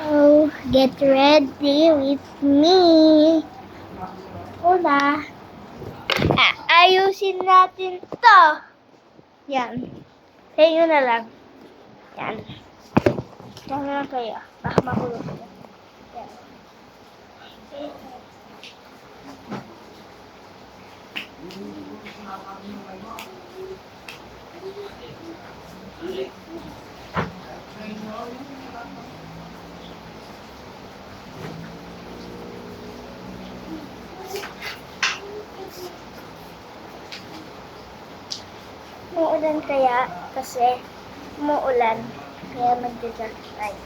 So, get ready with me. Una, ayusin natin to. Yan. Kayo na lang. Yan. Yan na lang kayo. Baka makulog kayo. Yan. Umuulan kaya kasi umuulan kaya magja-jog tayo.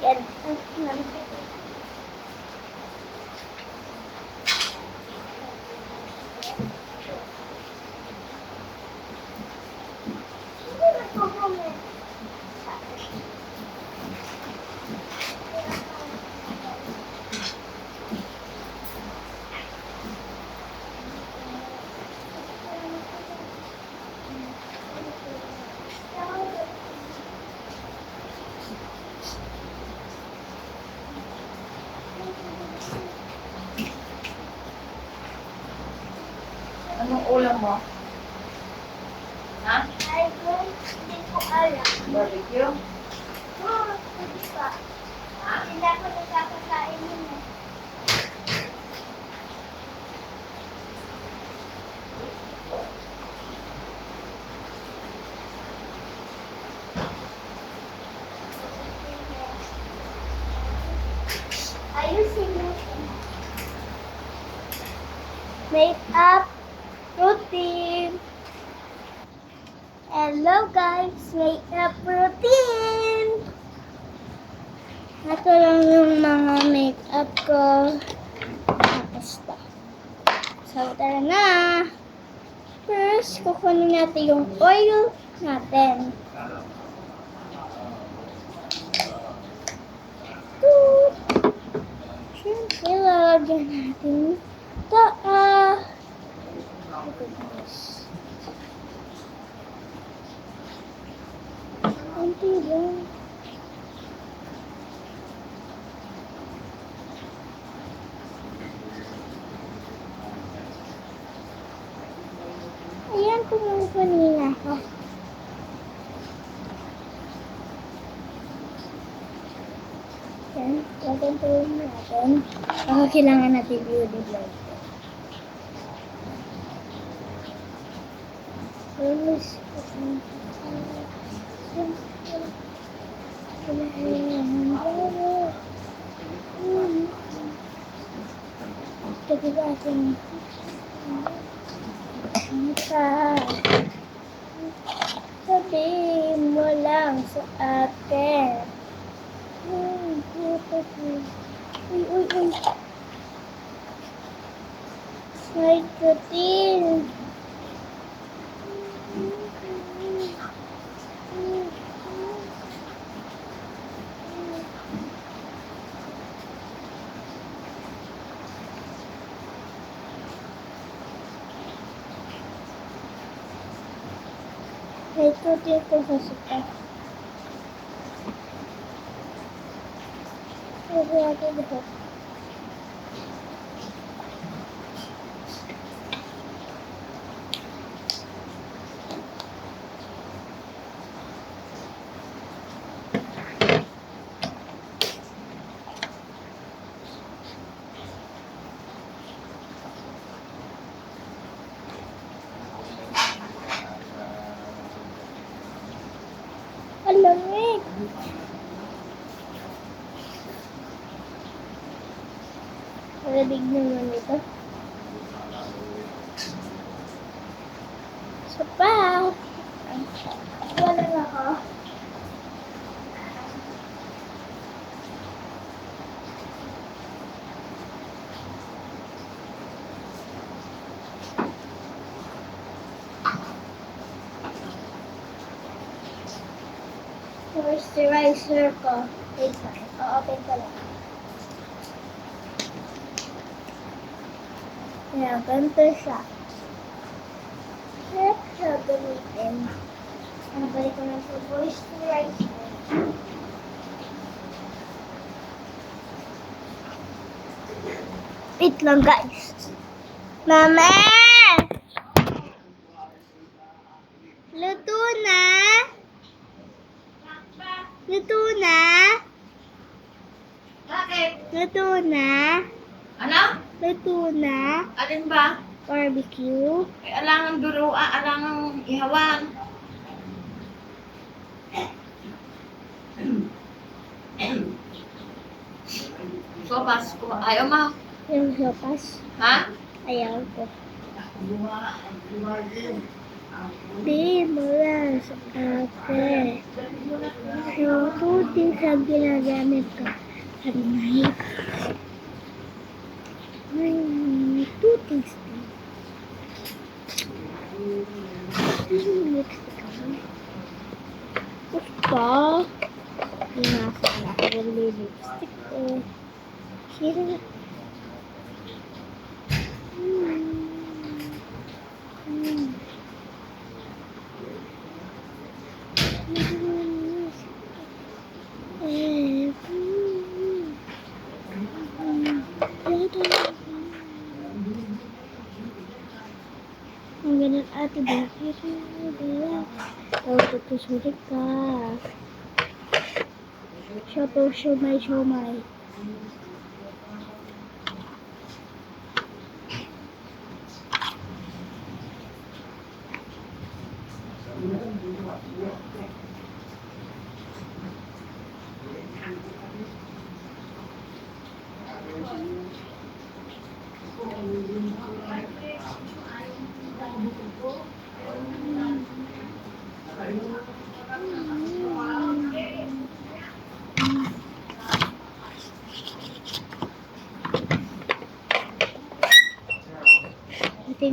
Yan. Anong ulam mo? Ha? Ay, hindi ko alam. Barbecue? Oo, hindi pa. Ha? Hindi ako nagkakakain yun eh. Ayusin mo. Make-up routine. Hello guys, make-up routine. Ito lang yung mga make-up ko. Tapos to. So, tara na. First, kukunin natin yung oil natin. Toot. Siyempre, lalagyan natin ito. Kunti lang. Ayan, kumukunin ako. Ayan, lagyan ko yung natin. Baka kailangan natin beauty blender. Sabihin mo lang sa akin. Uy, uy, uy. Side routine. Side routine ko sa suka. Kasi natin lahat. Alamig. Malamig naman ito. So pa. Wala na ako. moisturizer ko. Wait lang. O-open ko lang. Ayan, ganito siya. Sarap siya gamitin. Ang balik ko na sa moisturizer. Wait lang, guys. Mama! Luto na? Luto na? Bakit? Luto na? Ano? Luto na? Alin ba? Barbecue? Ay, alangang duruan, alangang ihawan. Sopas ko. Ayaw mo. Yung sopas? Ha? Ayaw ko. Di mo lang sa ate. So, puti sa ginagamit ko sa night. Ay, puti sa lipstick ako. Gusto. Nasa na ako yung lipstick ko. Here. Ang ganun ate ba? Tapos tutusulit ka. Siomay.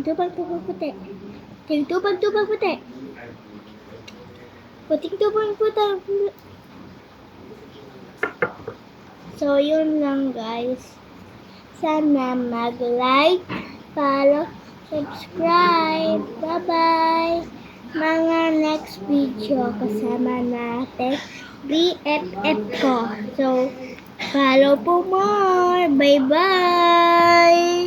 Tubag puti. Tubag puti. Puting tubag puti. So, yun lang guys. Sana mag-like, follow, subscribe. Bye-bye! Mga next video kasama natin BFF ko. So, follow po more. Bye-bye!